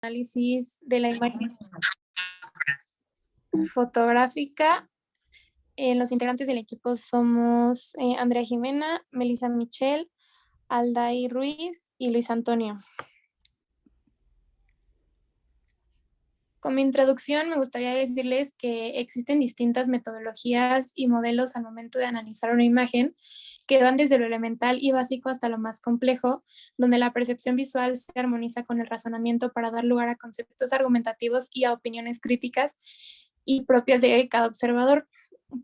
Análisis de la imagen fotográfica. Los integrantes del equipo somos Andrea Jimena, Melissa Michel, Alday Ruiz y Luis Antonio. Como introducción, me gustaría decirles que existen distintas metodologías y modelos al momento de analizar una imagen que van desde lo elemental y básico hasta lo más complejo, donde la percepción visual se armoniza con el razonamiento para dar lugar a conceptos argumentativos y a opiniones críticas y propias de cada observador.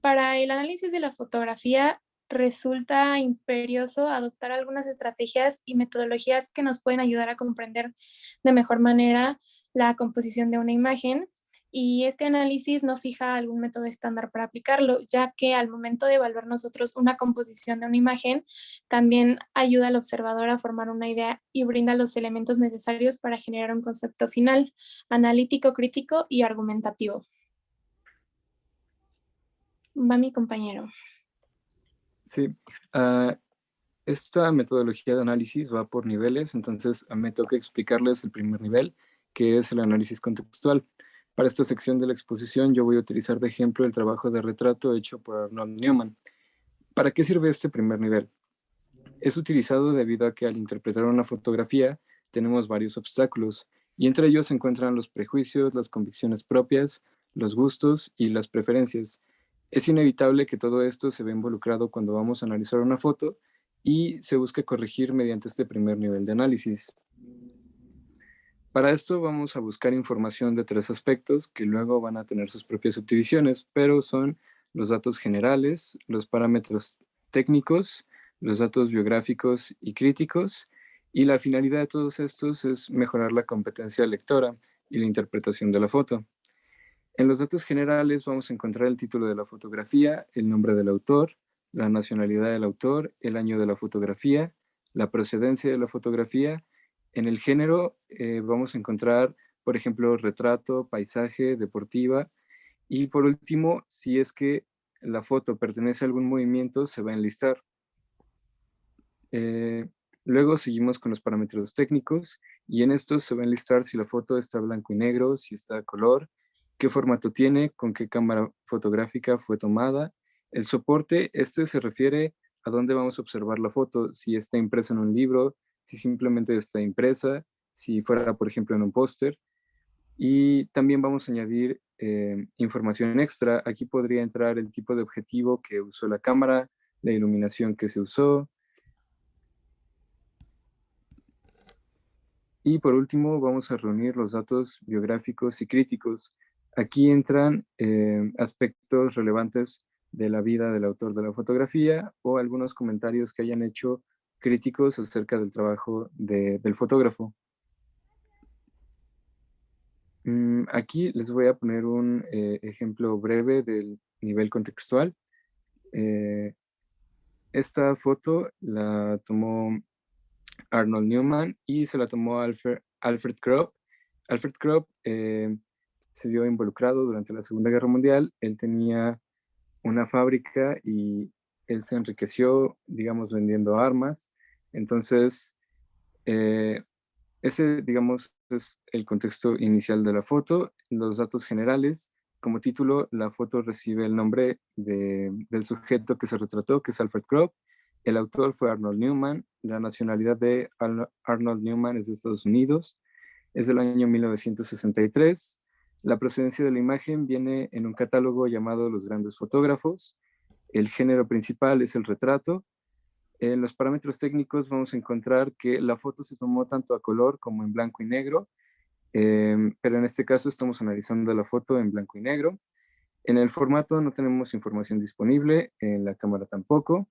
Para el análisis de la fotografía, resulta imperioso adoptar algunas estrategias y metodologías que nos pueden ayudar a comprender de mejor manera la composición de una imagen, y este análisis no fija algún método estándar para aplicarlo, ya que al momento de evaluar nosotros una composición de una imagen, también ayuda al observador a formar una idea y brinda los elementos necesarios para generar un concepto final, analítico, crítico y argumentativo. Va mi compañero. Sí, esta metodología de análisis va por niveles, entonces me toca explicarles el primer nivel, que es el análisis contextual. Para esta sección de la exposición yo voy a utilizar de ejemplo el trabajo de retrato hecho por Arnold Newman. ¿Para qué sirve este primer nivel? Es utilizado debido a que al interpretar una fotografía tenemos varios obstáculos, y entre ellos se encuentran los prejuicios, las convicciones propias, los gustos y las preferencias. Es inevitable que todo esto se vea involucrado cuando vamos a analizar una foto y se busque corregir mediante este primer nivel de análisis. Para esto vamos a buscar información de tres aspectos que luego van a tener sus propias subdivisiones, pero son los datos generales, los parámetros técnicos, los datos biográficos y críticos, y la finalidad de todos estos es mejorar la competencia lectora y la interpretación de la foto. En los datos generales vamos a encontrar el título de la fotografía, el nombre del autor, la nacionalidad del autor, el año de la fotografía, la procedencia de la fotografía. En el género vamos a encontrar, por ejemplo, retrato, paisaje, deportiva. Y por último, si es que la foto pertenece a algún movimiento, se va a enlistar. Luego seguimos con los parámetros técnicos y en estos se va a enlistar si la foto está blanco y negro, si está a color, qué formato tiene, con qué cámara fotográfica fue tomada. El soporte, este se refiere a dónde vamos a observar la foto, si está impresa en un libro, si simplemente está impresa, si fuera, por ejemplo, en un póster. Y también vamos a añadir información extra. Aquí podría entrar el tipo de objetivo que usó la cámara, la iluminación que se usó. Y por último, vamos a reunir los datos biográficos y críticos. Aquí entran aspectos relevantes de la vida del autor de la fotografía o algunos comentarios que hayan hecho críticos acerca del trabajo del fotógrafo. Aquí les voy a poner un ejemplo breve del nivel contextual. Esta foto la tomó Arnold Newman y se la tomó Alfred Krupp. Alfred Krupp se vio involucrado durante la Segunda Guerra Mundial. Él tenía una fábrica y él se enriqueció, digamos, vendiendo armas. Entonces, ese, digamos, es el contexto inicial de la foto. Los datos generales, como título, la foto recibe el nombre del sujeto que se retrató, que es Alfred Krupp. El autor fue Arnold Newman. La nacionalidad de Arnold Newman es de Estados Unidos. Es del año 1963. La procedencia de la imagen viene en un catálogo llamado Los Grandes Fotógrafos. El género principal es el retrato. En los parámetros técnicos vamos a encontrar que la foto se tomó tanto a color como en blanco y negro, pero en este caso estamos analizando la foto en blanco y negro. En el formato no tenemos información disponible, en la cámara tampoco.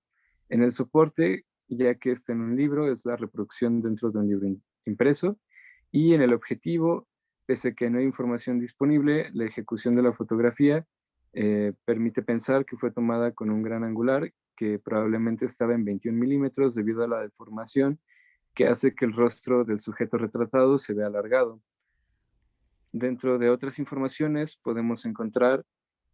En el soporte, ya que está en un libro, es la reproducción dentro de un libro impreso. Y en el objetivo, pese a que no hay información disponible, la ejecución de la fotografía permite pensar que fue tomada con un gran angular que probablemente estaba en 21 milímetros debido a la deformación que hace que el rostro del sujeto retratado se vea alargado. Dentro de otras informaciones podemos encontrar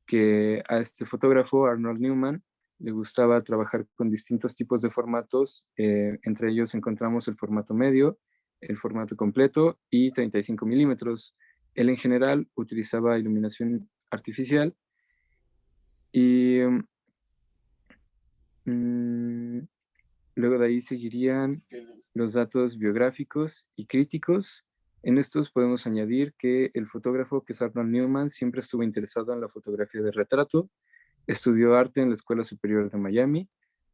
que a este fotógrafo, Arnold Newman, le gustaba trabajar con distintos tipos de formatos. Entre ellos encontramos el formato medio, el formato completo y 35 milímetros. Él en general utilizaba iluminación artificial y mm, luego de ahí seguirían los datos biográficos y críticos. En estos podemos añadir que el fotógrafo que es Arnold Newman siempre estuvo interesado en la fotografía de retrato, estudió arte en la Escuela Superior de Miami,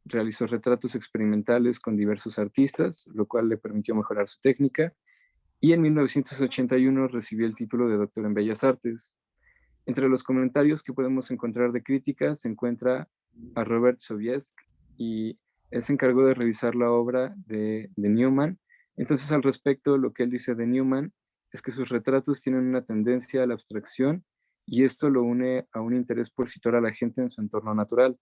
realizó retratos experimentales con diversos artistas, lo cual le permitió mejorar su técnica, y en 1981 recibió el título de doctor en Bellas Artes. Entre los comentarios que podemos encontrar de crítica se encuentra a Robert Sobiesk, y él se encargó de revisar la obra de Newman. Entonces, al respecto, lo que él dice de Newman es que sus retratos tienen una tendencia a la abstracción y esto lo une a un interés por situar a la gente en su entorno natural.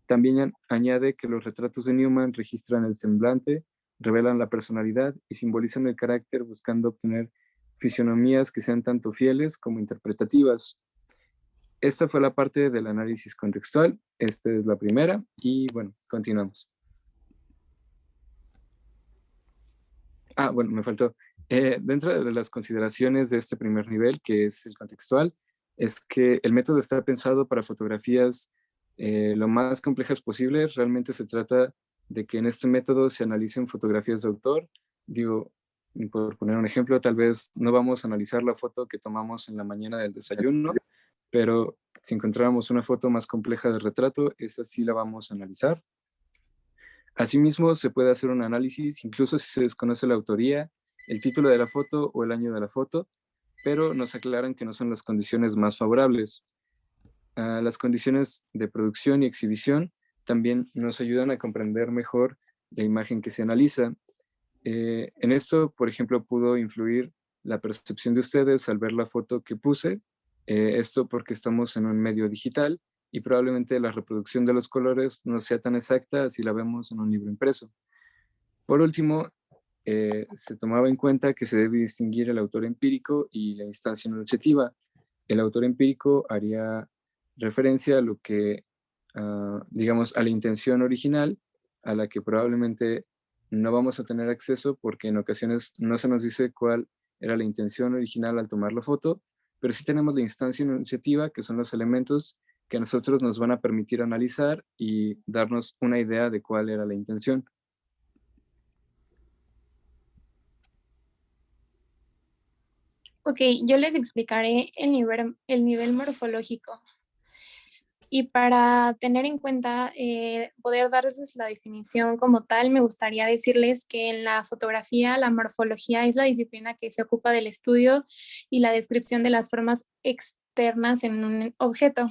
También añade que los retratos de Newman registran el semblante, revelan la personalidad y simbolizan el carácter buscando obtener fisionomías que sean tanto fieles como interpretativas. Esta fue la parte del análisis contextual. Esta es la primera y bueno, continuamos. Bueno, me faltó. Dentro de las consideraciones de este primer nivel, que es el contextual, es que el método está pensado para fotografías lo más complejas posibles. Realmente se trata de que en este método se analicen fotografías de autor. Digo, por poner un ejemplo, tal vez no vamos a analizar la foto que tomamos en la mañana del desayuno, pero si encontráramos una foto más compleja de retrato, esa sí la vamos a analizar. Asimismo, se puede hacer un análisis, incluso si se desconoce la autoría, el título de la foto o el año de la foto, pero nos aclaran que no son las condiciones más favorables. Las condiciones de producción y exhibición también nos ayudan a comprender mejor la imagen que se analiza. En esto, por ejemplo, pudo influir la percepción de ustedes al ver la foto que puse, esto porque estamos en un medio digital y probablemente la reproducción de los colores no sea tan exacta si la vemos en un libro impreso. Por último, se tomaba en cuenta que se debe distinguir el autor empírico y la instancia enunciativa. El autor empírico haría referencia a lo que, digamos, a la intención original, a la que probablemente no vamos a tener acceso porque en ocasiones no se nos dice cuál era la intención original al tomar la foto, pero sí tenemos la instancia enunciativa, que son los elementos que a nosotros nos van a permitir analizar y darnos una idea de cuál era la intención. Ok, yo les explicaré el nivel morfológico. Y para tener en cuenta, poder darles la definición como tal, me gustaría decirles que en la fotografía, la morfología es la disciplina que se ocupa del estudio y la descripción de las formas externas en un objeto.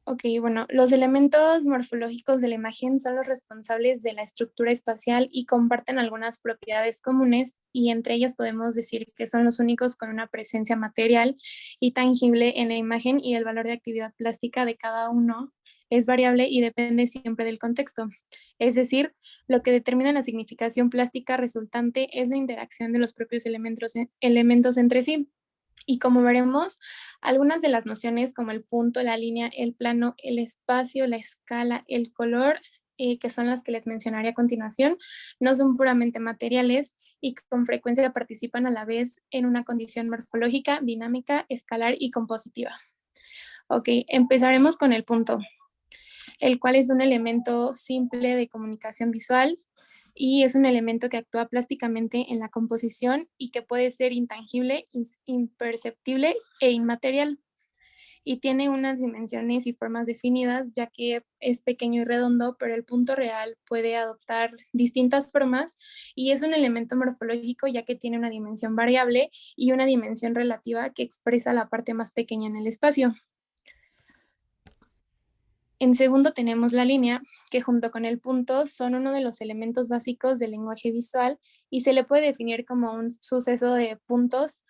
Ok, bueno, los elementos morfológicos de la imagen son los responsables de la estructura espacial y comparten algunas propiedades comunes, y entre ellas podemos decir que son los únicos con una presencia material y tangible en la imagen, y el valor de actividad plástica de cada uno es variable y depende siempre del contexto. Es decir, lo que determina la significación plástica resultante es la interacción de los propios elementos entre sí. Y como veremos, algunas de las nociones como el punto, la línea, el plano, el espacio, la escala, el color, que son las que les mencionaré a continuación, no son puramente materiales y con frecuencia participan a la vez en una condición morfológica, dinámica, escalar y compositiva. Ok, empezaremos con el punto, el cual es un elemento simple de comunicación visual y es un elemento que actúa plásticamente en la composición y que puede ser intangible, imperceptible e inmaterial. Y tiene unas dimensiones y formas definidas, ya que es pequeño y redondo, pero el punto real puede adoptar distintas formas y es un elemento morfológico, ya que tiene una dimensión variable y una dimensión relativa que expresa la parte más pequeña en el espacio. En segundo tenemos la línea, que junto con el punto son uno de los elementos básicos del lenguaje visual y se le puede definir como un suceso de puntos,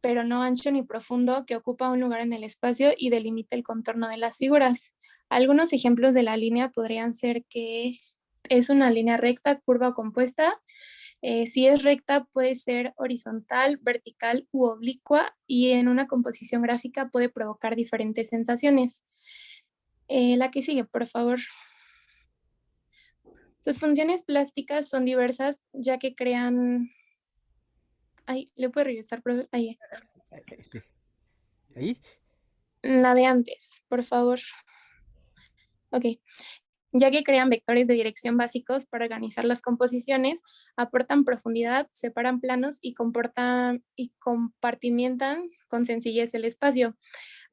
pero no ancho ni profundo, que ocupa un lugar en el espacio y delimita el contorno de las figuras. Algunos ejemplos de la línea podrían ser que es una línea recta, curva o compuesta. Si es recta, puede ser horizontal, vertical u oblicua, y en una composición gráfica puede provocar diferentes sensaciones. La que sigue, por favor. Sus funciones plásticas son diversas, ya que crean... Ay, ¿le puedo regresar? Ahí. Sí. ¿Ahí? La de antes, por favor. Ok. Ya que crean vectores de dirección básicos para organizar las composiciones, aportan profundidad, separan planos y compartimentan con sencillez el espacio.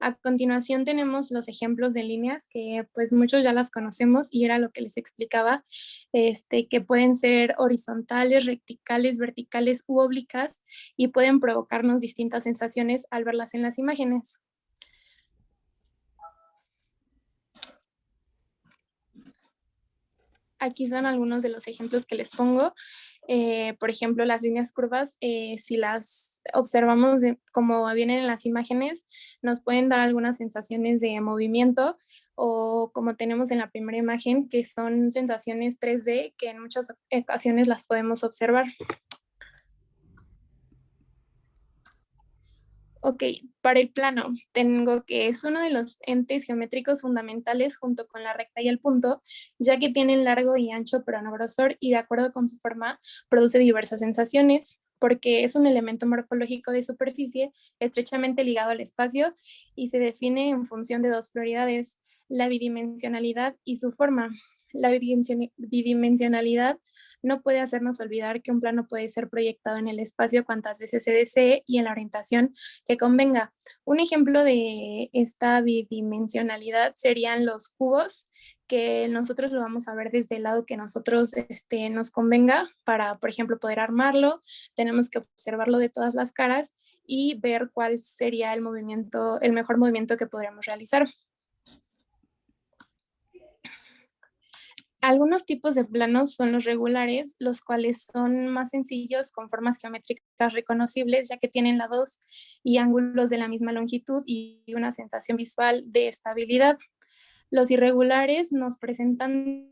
A continuación tenemos los ejemplos de líneas que pues muchos ya las conocemos y era lo que les explicaba, que pueden ser horizontales, verticales u oblicuas y pueden provocarnos distintas sensaciones al verlas en las imágenes. Aquí son algunos de los ejemplos que les pongo. Por ejemplo, las líneas curvas, si las observamos como vienen en las imágenes, nos pueden dar algunas sensaciones de movimiento o como tenemos en la primera imagen, que son sensaciones 3D que en muchas ocasiones las podemos observar. Ok, para el plano, tengo que es uno de los entes geométricos fundamentales junto con la recta y el punto, ya que tienen largo y ancho pero no grosor y de acuerdo con su forma produce diversas sensaciones, porque es un elemento morfológico de superficie estrechamente ligado al espacio y se define en función de dos prioridades, la bidimensionalidad y su forma. La bidimensionalidad no puede hacernos olvidar que un plano puede ser proyectado en el espacio cuantas veces se desee y en la orientación que convenga. Un ejemplo de esta bidimensionalidad serían los cubos, que nosotros lo vamos a ver desde el lado que nosotros nos convenga para, por ejemplo, poder armarlo. Tenemos que observarlo de todas las caras y ver cuál sería el movimiento, el mejor movimiento que podríamos realizar. Algunos tipos de planos son los regulares, los cuales son más sencillos con formas geométricas reconocibles, ya que tienen lados y ángulos de la misma longitud y una sensación visual de estabilidad. Los irregulares nos presentan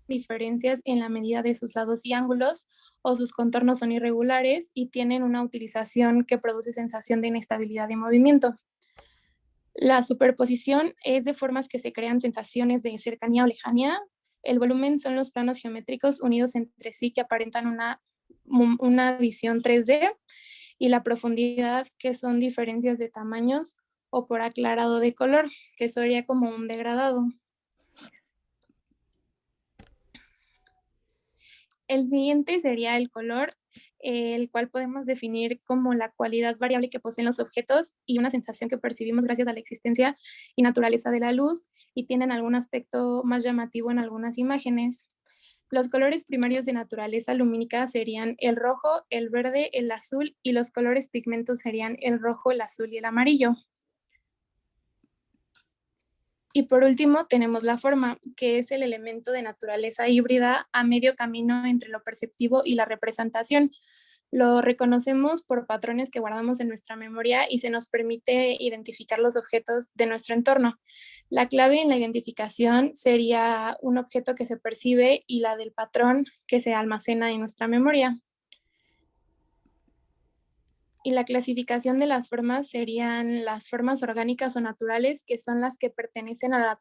diferencias en la medida de sus lados y ángulos, o sus contornos son irregulares y tienen una utilización que produce sensación de inestabilidad y movimiento. La superposición es de formas que se crean sensaciones de cercanía o lejanía. El volumen son los planos geométricos unidos entre sí que aparentan una visión 3D, y la profundidad, que son diferencias de tamaños o por aclarado de color, que sería como un degradado. El siguiente sería el color, el cual podemos definir como la cualidad variable que poseen los objetos y una sensación que percibimos gracias a la existencia y naturaleza de la luz, y tienen algún aspecto más llamativo en algunas imágenes. Los colores primarios de naturaleza lumínica serían el rojo, el verde, el azul, y los colores pigmentos serían el rojo, el azul y el amarillo. Y por último tenemos la forma, que es el elemento de naturaleza híbrida a medio camino entre lo perceptivo y la representación. Lo reconocemos por patrones que guardamos en nuestra memoria y se nos permite identificar los objetos de nuestro entorno. La clave en la identificación sería un objeto que se percibe y la del patrón que se almacena en nuestra memoria. Y la clasificación de las formas serían las formas orgánicas o naturales, que son las que pertenecen a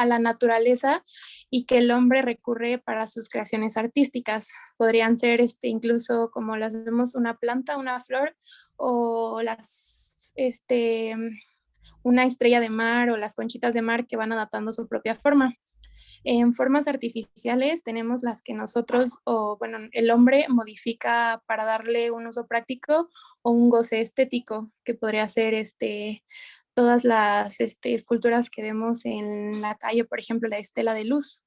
la naturaleza y que el hombre recurre para sus creaciones artísticas. Podrían ser incluso como las vemos, una planta, una flor, o una estrella de mar o las conchitas de mar que van adaptando su propia forma. En formas artificiales tenemos las que nosotros, o bueno, el hombre modifica para darle un uso práctico o un goce estético, que podría ser todas las esculturas que vemos en la calle, por ejemplo, la estela de luz.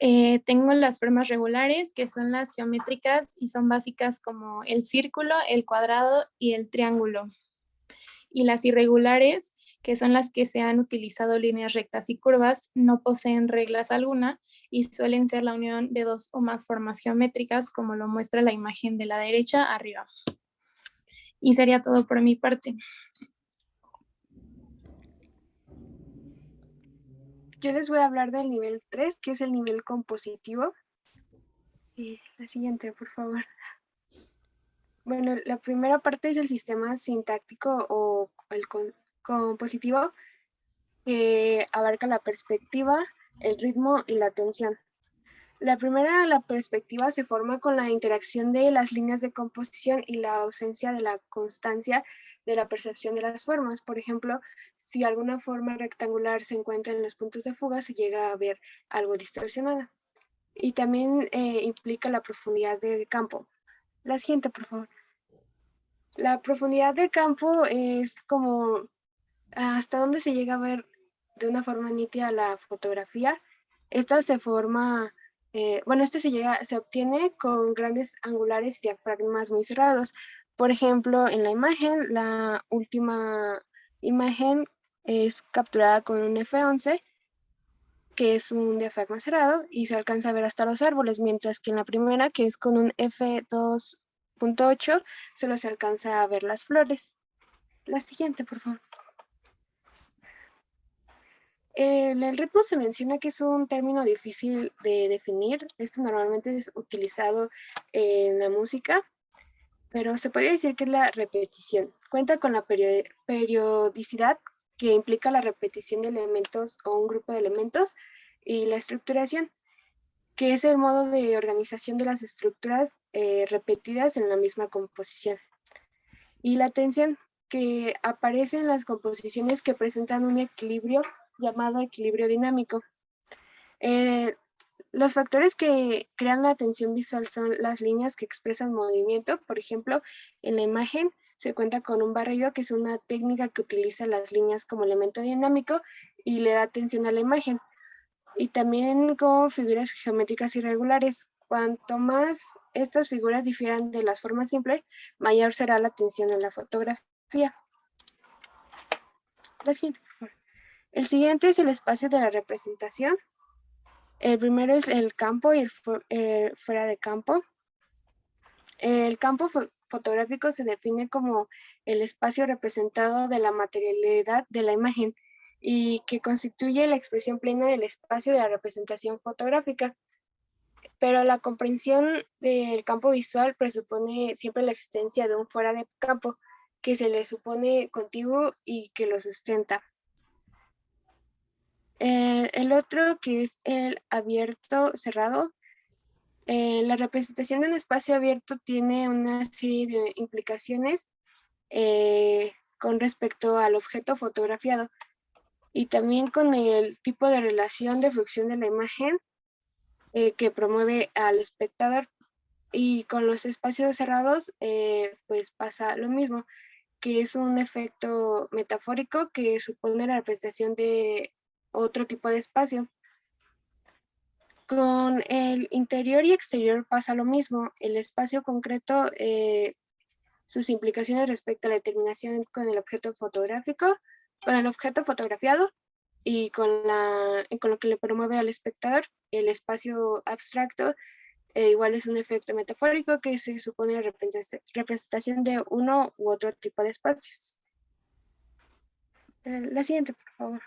Tengo las formas regulares, que son las geométricas y son básicas como el círculo, el cuadrado y el triángulo. Y las irregulares, que son las que se han utilizado líneas rectas y curvas, no poseen reglas alguna y suelen ser la unión de dos o más formas geométricas, como lo muestra la imagen de la derecha arriba. Y sería todo por mi parte. Yo les voy a hablar del nivel 3, que es el nivel compositivo. La siguiente, por favor. Bueno, la primera parte es el sistema sintáctico o el compositivo, que abarca la perspectiva, el ritmo y la atención. La primera, la perspectiva, se forma con la interacción de las líneas de composición y la ausencia de la constancia de la percepción de las formas. Por ejemplo, si alguna forma rectangular se encuentra en los puntos de fuga, se llega a ver algo distorsionada. Y también implica la profundidad de campo. La siguiente, por favor. La profundidad de campo es como hasta dónde se llega a ver de una forma nítida la fotografía. Esta se forma, se obtiene con grandes angulares y diafragmas muy cerrados. Por ejemplo, en la imagen, la última imagen es capturada con un F11, que es un diafragma cerrado, y se alcanza a ver hasta los árboles, mientras que en la primera, que es con un F2.8, solo se alcanza a ver las flores. La siguiente, por favor. El ritmo se menciona que es un término difícil de definir. Esto normalmente es utilizado en la música, pero se podría decir que es la repetición. Cuenta con la periodicidad, que implica la repetición de elementos o un grupo de elementos, y la estructuración, que es el modo de organización de las estructuras repetidas en la misma composición. Y la tensión, que aparece en las composiciones que presentan un equilibrio llamado equilibrio dinámico. Los factores que crean la tensión visual son las líneas que expresan movimiento. Por ejemplo, en la imagen se cuenta con un barrido, que es una técnica que utiliza las líneas como elemento dinámico y le da tensión a la imagen. Y también con figuras geométricas irregulares. Cuanto más estas figuras difieran de las formas simples, mayor será la tensión en la fotografía. La siguiente, por favor. El siguiente es el espacio de la representación. El primero es el campo y el fuera de campo. El campo fotográfico se define como el espacio representado de la materialidad de la imagen y que constituye la expresión plena del espacio de la representación fotográfica. Pero la comprensión del campo visual presupone siempre la existencia de un fuera de campo que se le supone contiguo y que lo sustenta. El otro, que es el abierto cerrado. La representación de un espacio abierto tiene una serie de implicaciones con respecto al objeto fotografiado y también con el tipo de relación de fruición de la imagen que promueve al espectador. Y con los espacios cerrados pues pasa lo mismo, que es un efecto metafórico que supone la representación de otro tipo de espacio. Con el interior y exterior pasa lo mismo. El espacio concreto, sus implicaciones respecto a la determinación con el objeto fotográfico, con el objeto fotografiado y con lo que le promueve al espectador. El espacio abstracto igual es un efecto metafórico que se supone la representación de uno u otro tipo de espacios. La siguiente, por favor.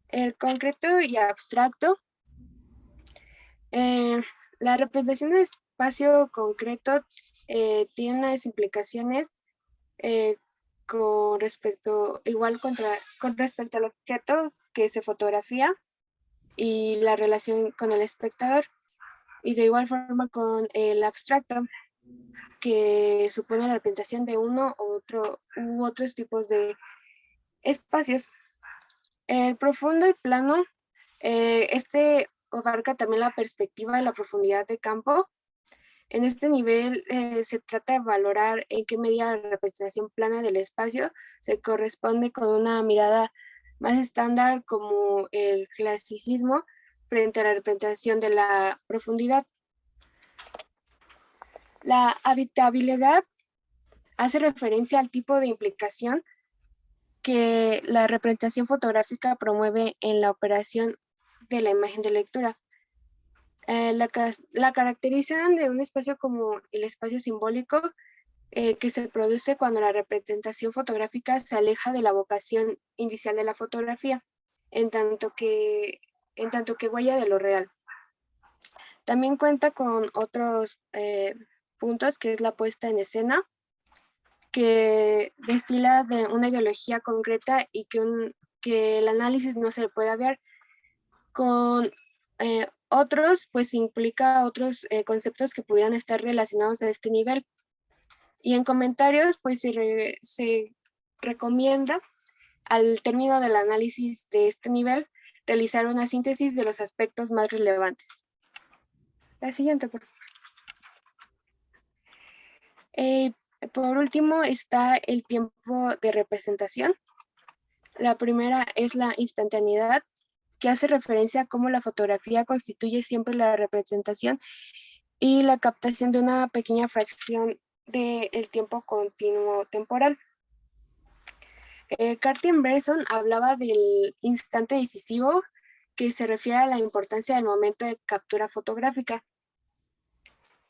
El concreto y abstracto. La representación del espacio concreto tiene unas implicaciones con respecto al objeto que se fotografía y la relación con el espectador, y de igual forma con el abstracto, que supone la representación de uno u otros tipos de espacios. El profundo y plano, este abarca también la perspectiva y la profundidad de campo. En este nivel se trata de valorar en qué medida la representación plana del espacio se corresponde con una mirada más estándar como el clasicismo frente a la representación de la profundidad. La habitabilidad hace referencia al tipo de implicación que la representación fotográfica promueve en la operación de la imagen de lectura. La caracterizan de un espacio como el espacio simbólico que se produce cuando la representación fotográfica se aleja de la vocación inicial de la fotografía, en tanto que huella de lo real. También cuenta con otros puntos, que es la puesta en escena, que destila de una ideología concreta y que el análisis no se puede ver. Con otros, pues implica otros conceptos que pudieran estar relacionados a este nivel. Y en comentarios, pues se recomienda al término del análisis de este nivel realizar una síntesis de los aspectos más relevantes. La siguiente, por favor. Por último está el tiempo de representación. La primera es la instantaneidad, que hace referencia a cómo la fotografía constituye siempre la representación y la captación de una pequeña fracción del tiempo continuo temporal. Cartier-Bresson hablaba del instante decisivo, que se refiere a la importancia del momento de captura fotográfica.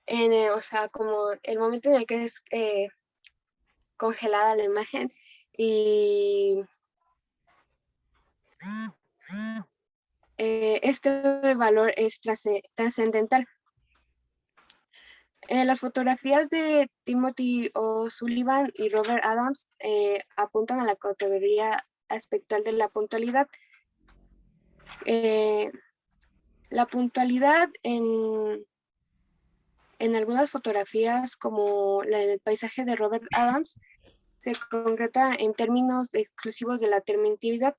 O sea, como el momento en el que es congelada la imagen y este valor es trascendental. Las fotografías de Timothy O'Sullivan y Robert Adams apuntan a la categoría aspectual de la puntualidad. La puntualidad en algunas fotografías, como la del paisaje de Robert Adams, se concreta en términos exclusivos de la terminatividad,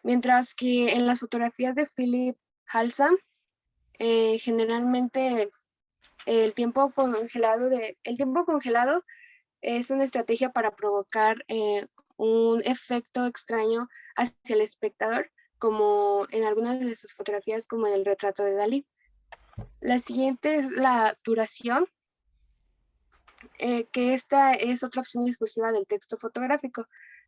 mientras que en las fotografías de Philip Halsam, generalmente el tiempo congelado es una estrategia para provocar un efecto extraño hacia el espectador, como en algunas de sus fotografías, como en el retrato de Dalí. La siguiente es la duración, que esta es otra opción exclusiva del texto fotográfico.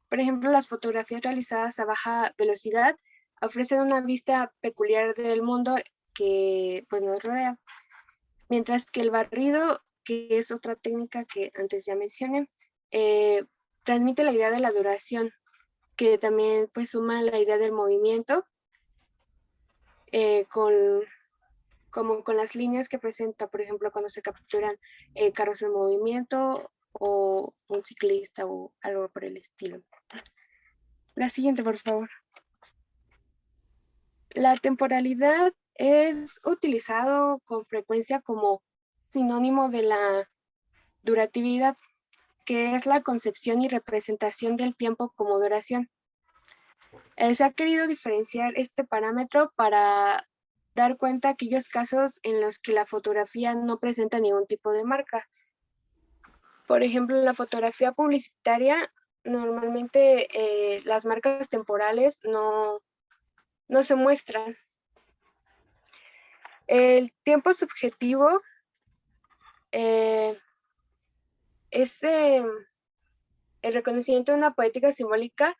Por ejemplo, las fotografías realizadas a baja velocidad ofrecen una vista peculiar del mundo que pues nos rodea, mientras que el barrido, que es otra técnica que antes ya mencioné, transmite la idea de la duración, que también pues suma la idea del movimiento, como con las líneas que presenta, por ejemplo, cuando se capturan carros en movimiento o un ciclista o algo por el estilo. La siguiente, por favor. La temporalidad es utilizado con frecuencia como sinónimo de la duratividad, que es la concepción y representación del tiempo como duración. Se ha querido diferenciar este parámetro para dar cuenta de aquellos casos en los que la fotografía no presenta ningún tipo de marca. Por ejemplo, en la fotografía publicitaria, normalmente las marcas temporales no se muestran. El tiempo subjetivo es el reconocimiento de una poética simbólica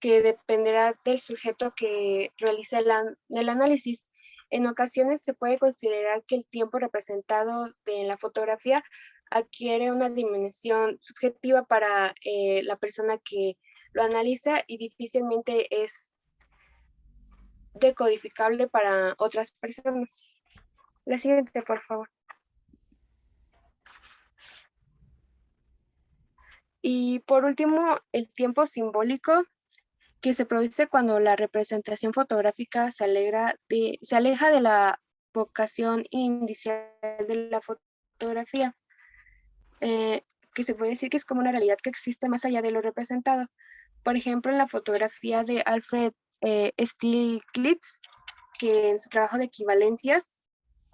que dependerá del sujeto que realice el análisis. En ocasiones se puede considerar que el tiempo representado en la fotografía adquiere una dimensión subjetiva para la persona que lo analiza y difícilmente es decodificable para otras personas. La siguiente, por favor. Y por último, el tiempo simbólico, que se produce cuando la representación fotográfica se aleja de la vocación inicial de la fotografía, que se puede decir que es como una realidad que existe más allá de lo representado. Por ejemplo, en la fotografía de Alfred Stieglitz, que en su trabajo de equivalencias,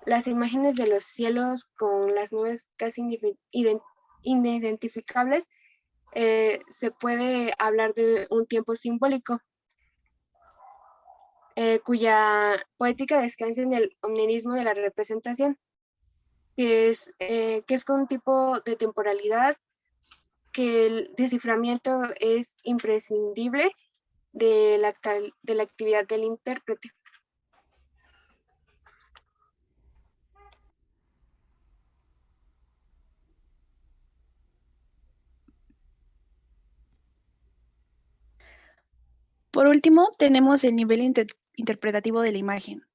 las imágenes de los cielos con las nubes casi inidentificables, se puede hablar de un tiempo simbólico, cuya poética descansa en el omnismo de la representación, que es con un tipo de temporalidad que el desciframiento es imprescindible de la actividad del intérprete. Por último, tenemos el nivel interpretativo de la imagen.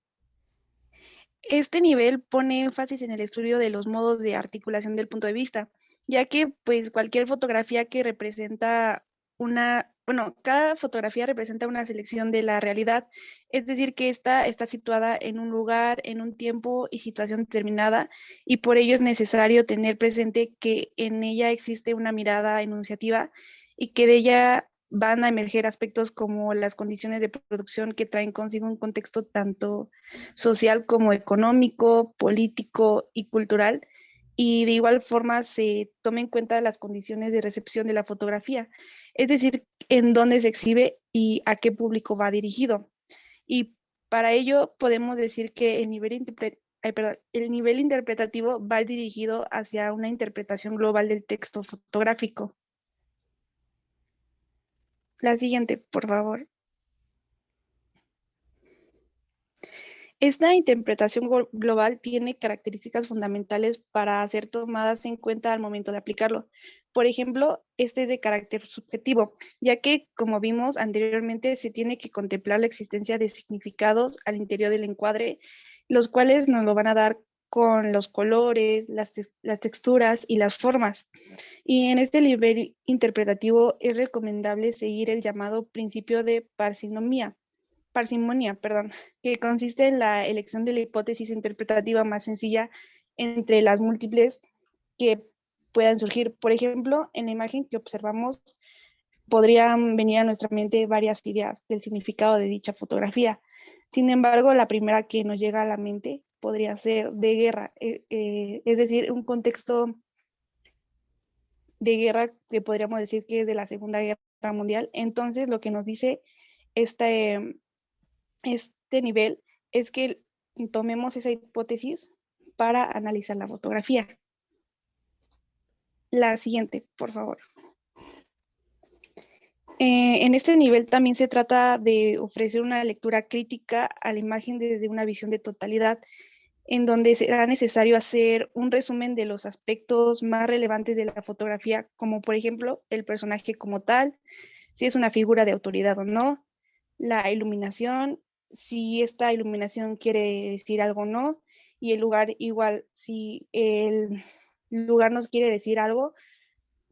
Este nivel pone énfasis en el estudio de los modos de articulación del punto de vista, ya que pues cualquier fotografía que representa una bueno, cada fotografía representa una selección de la realidad, es decir, que esta está situada en un lugar, en un tiempo y situación determinada, y por ello es necesario tener presente que en ella existe una mirada enunciativa y que de ella van a emerger aspectos como las condiciones de producción que traen consigo un contexto tanto social como económico, político y cultural, y de igual forma se toma en cuenta las condiciones de recepción de la fotografía, es decir, en dónde se exhibe y a qué público va dirigido. Y para ello podemos decir que el nivel interpretativo va dirigido hacia una interpretación global del texto fotográfico. La siguiente, por favor. Esta interpretación global tiene características fundamentales para ser tomadas en cuenta al momento de aplicarlo. Por ejemplo, este es de carácter subjetivo, ya que, como vimos anteriormente, se tiene que contemplar la existencia de significados al interior del encuadre, los cuales nos lo van a dar con los colores, las texturas y las formas. Y en este nivel interpretativo es recomendable seguir el llamado principio de parsimonia, que consiste en la elección de la hipótesis interpretativa más sencilla entre las múltiples que puedan surgir. Por ejemplo, en la imagen que observamos podrían venir a nuestra mente varias ideas del significado de dicha fotografía. Sin embargo, la primera que nos llega a la mente podría ser de guerra, es decir, un contexto de guerra que podríamos decir que es de la Segunda Guerra Mundial. Entonces, lo que nos dice este nivel es que tomemos esa hipótesis para analizar la fotografía. La siguiente, por favor. En este nivel también se trata de ofrecer una lectura crítica a la imagen desde una visión de totalidad, en donde será necesario hacer un resumen de los aspectos más relevantes de la fotografía, como por ejemplo el personaje como tal, si es una figura de autoridad o no, la iluminación, si esta iluminación quiere decir algo o no, y el lugar igual, si el lugar nos quiere decir algo,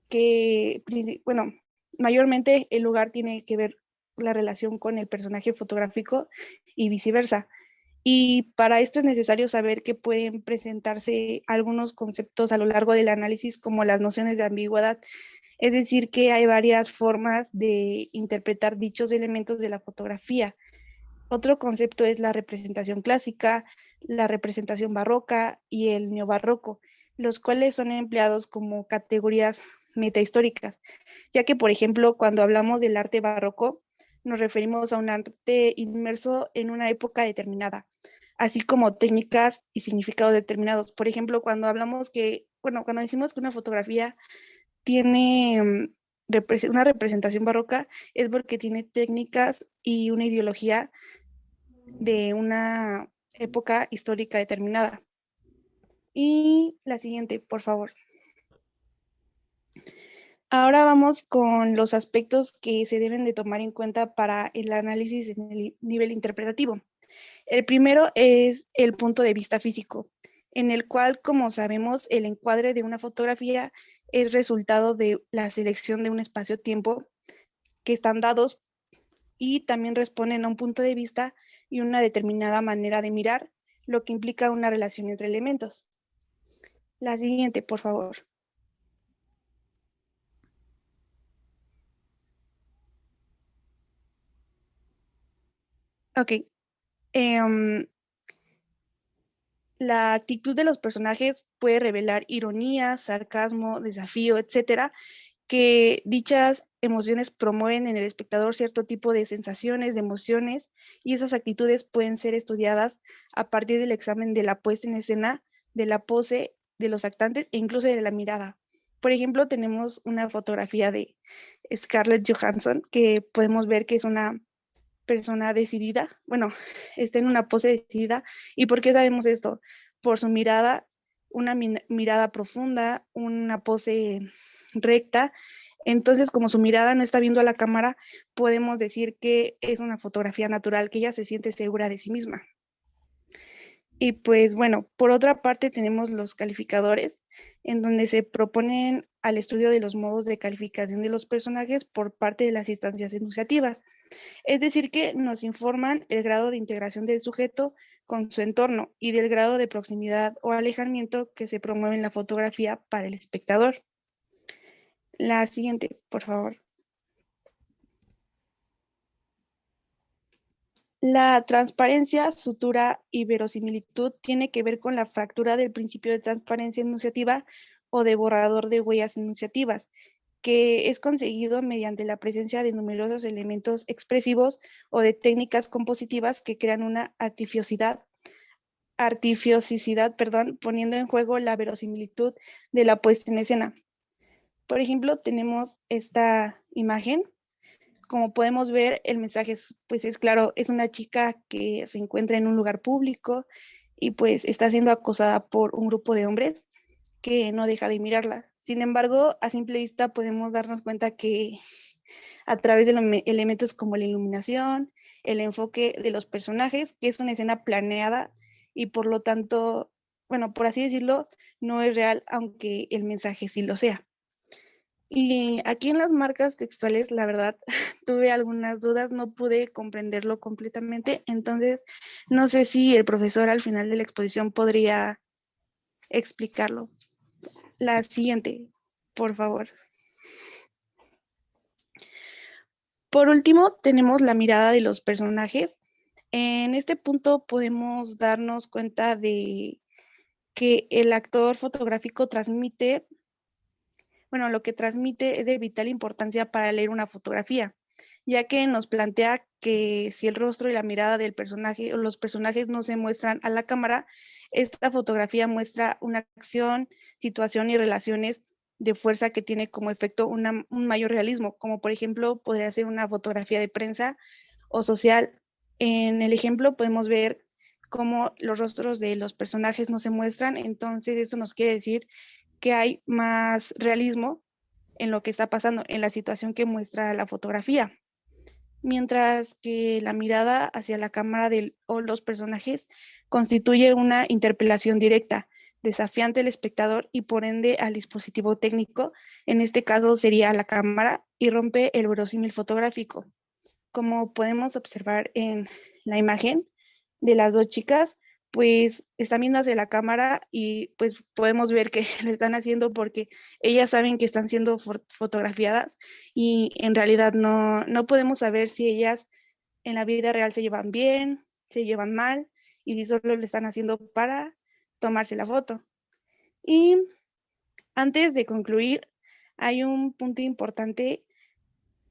que, bueno, mayormente el lugar tiene que ver la relación con el personaje fotográfico y viceversa. Y para esto es necesario saber que pueden presentarse algunos conceptos a lo largo del análisis, como las nociones de ambigüedad, es decir, que hay varias formas de interpretar dichos elementos de la fotografía. Otro concepto es la representación clásica, la representación barroca y el neobarroco, los cuales son empleados como categorías metahistóricas, ya que, por ejemplo, cuando hablamos del arte barroco, nos referimos a un arte inmerso en una época determinada, así como técnicas y significados determinados. Por ejemplo, cuando hablamos cuando decimos que una fotografía tiene una representación barroca, es porque tiene técnicas y una ideología de una época histórica determinada. Y la siguiente, por favor. Ahora vamos con los aspectos que se deben de tomar en cuenta para el análisis en el nivel interpretativo. El primero es el punto de vista físico, en el cual, como sabemos, el encuadre de una fotografía es resultado de la selección de un espacio-tiempo que están dados y también responden a un punto de vista y una determinada manera de mirar, lo que implica una relación entre elementos. La siguiente, por favor. Ok. La actitud de los personajes puede revelar ironía, sarcasmo, desafío, etcétera, que dichas emociones promueven en el espectador cierto tipo de sensaciones, de emociones, y esas actitudes pueden ser estudiadas a partir del examen de la puesta en escena, de la pose, de los actantes e incluso de la mirada. Por ejemplo, tenemos una fotografía de Scarlett Johansson que podemos ver que es una persona decidida, bueno, está en una pose decidida. ¿Y por qué sabemos esto? Por su mirada, una mirada profunda, una pose recta. Entonces, como su mirada no está viendo a la cámara, podemos decir que es una fotografía natural, que ella se siente segura de sí misma. Y pues bueno, por otra parte tenemos los calificadores, en donde se proponen al estudio de los modos de calificación de los personajes por parte de las instancias enunciativas. Es decir, que nos informan el grado de integración del sujeto con su entorno y del grado de proximidad o alejamiento que se promueve en la fotografía para el espectador. La siguiente, por favor. La transparencia, sutura y verosimilitud tiene que ver con la fractura del principio de transparencia enunciativa o de borrador de huellas enunciativas, que es conseguido mediante la presencia de numerosos elementos expresivos o de técnicas compositivas que crean una artificiosidad, poniendo en juego la verosimilitud de la puesta en escena. Por ejemplo, tenemos esta imagen. Como podemos ver, el mensaje pues es claro, es una chica que se encuentra en un lugar público y pues está siendo acosada por un grupo de hombres que no deja de mirarla. Sin embargo, a simple vista podemos darnos cuenta que a través de elementos como la iluminación, el enfoque de los personajes, que es una escena planeada y por lo tanto, bueno, por así decirlo, no es real, aunque el mensaje sí lo sea. Y aquí en las marcas textuales, la verdad, tuve algunas dudas, no pude comprenderlo completamente, entonces no sé si el profesor al final de la exposición podría explicarlo. La siguiente, por favor. Por último, tenemos la mirada de los personajes. En este punto podemos darnos cuenta de que el actor fotográfico transmite, bueno, lo que transmite es de vital importancia para leer una fotografía, ya que nos plantea que si el rostro y la mirada del personaje o los personajes no se muestran a la cámara, esta fotografía muestra una acción, situación y relaciones de fuerza que tiene como efecto un mayor realismo, como por ejemplo podría ser una fotografía de prensa o social. En el ejemplo podemos ver cómo los rostros de los personajes no se muestran, entonces esto nos quiere decir que hay más realismo en lo que está pasando, en la situación que muestra la fotografía. Mientras que la mirada hacia la cámara o los personajes constituye una interpelación directa, desafiante al espectador y por ende al dispositivo técnico, en este caso sería la cámara, y rompe el verosímil fotográfico. Como podemos observar en la imagen de las dos chicas, pues están viendo hacia la cámara y pues podemos ver que lo están haciendo porque ellas saben que están siendo fotografiadas y en realidad no podemos saber si ellas en la vida real se llevan bien, se llevan mal y si solo lo están haciendo para tomarse la foto. Y antes de concluir, hay un punto importante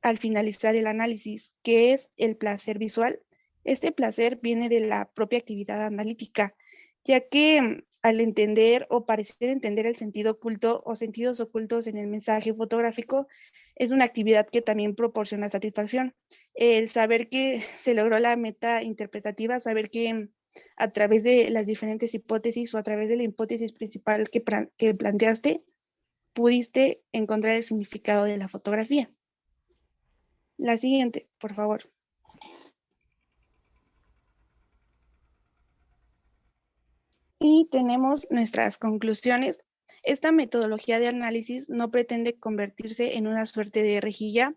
al finalizar el análisis, que es el placer visual. Este placer viene de la propia actividad analítica, ya que al entender o parecer entender el sentido oculto o sentidos ocultos en el mensaje fotográfico, es una actividad que también proporciona satisfacción. El saber que se logró la meta interpretativa, saber que a través de las diferentes hipótesis o a través de la hipótesis principal que planteaste, pudiste encontrar el significado de la fotografía. La siguiente, por favor. Y tenemos nuestras conclusiones. Esta metodología de análisis no pretende convertirse en una suerte de rejilla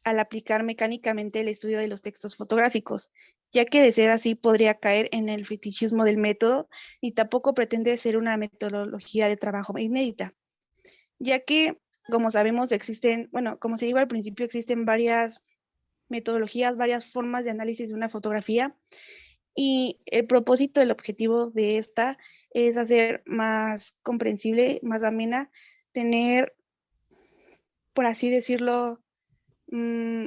al aplicar mecánicamente el estudio de los textos fotográficos, ya que de ser así podría caer en el fetichismo del método y tampoco pretende ser una metodología de trabajo inédita, ya que, como sabemos, existen, bueno, como se dijo al principio, existen varias metodologías, varias formas de análisis de una fotografía y el propósito, el objetivo de esta es hacer más comprensible, más amena, tener, por así decirlo,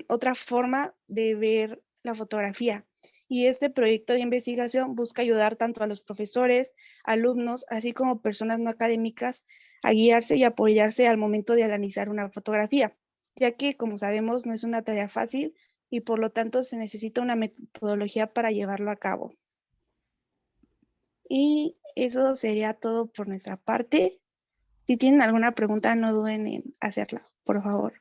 otra forma de ver la fotografía. Y este proyecto de investigación busca ayudar tanto a los profesores, alumnos, así como personas no académicas a guiarse y apoyarse al momento de analizar una fotografía, ya que, como sabemos, no es una tarea fácil y por lo tanto se necesita una metodología para llevarlo a cabo. Y eso sería todo por nuestra parte. Si tienen alguna pregunta, no duden en hacerla, por favor.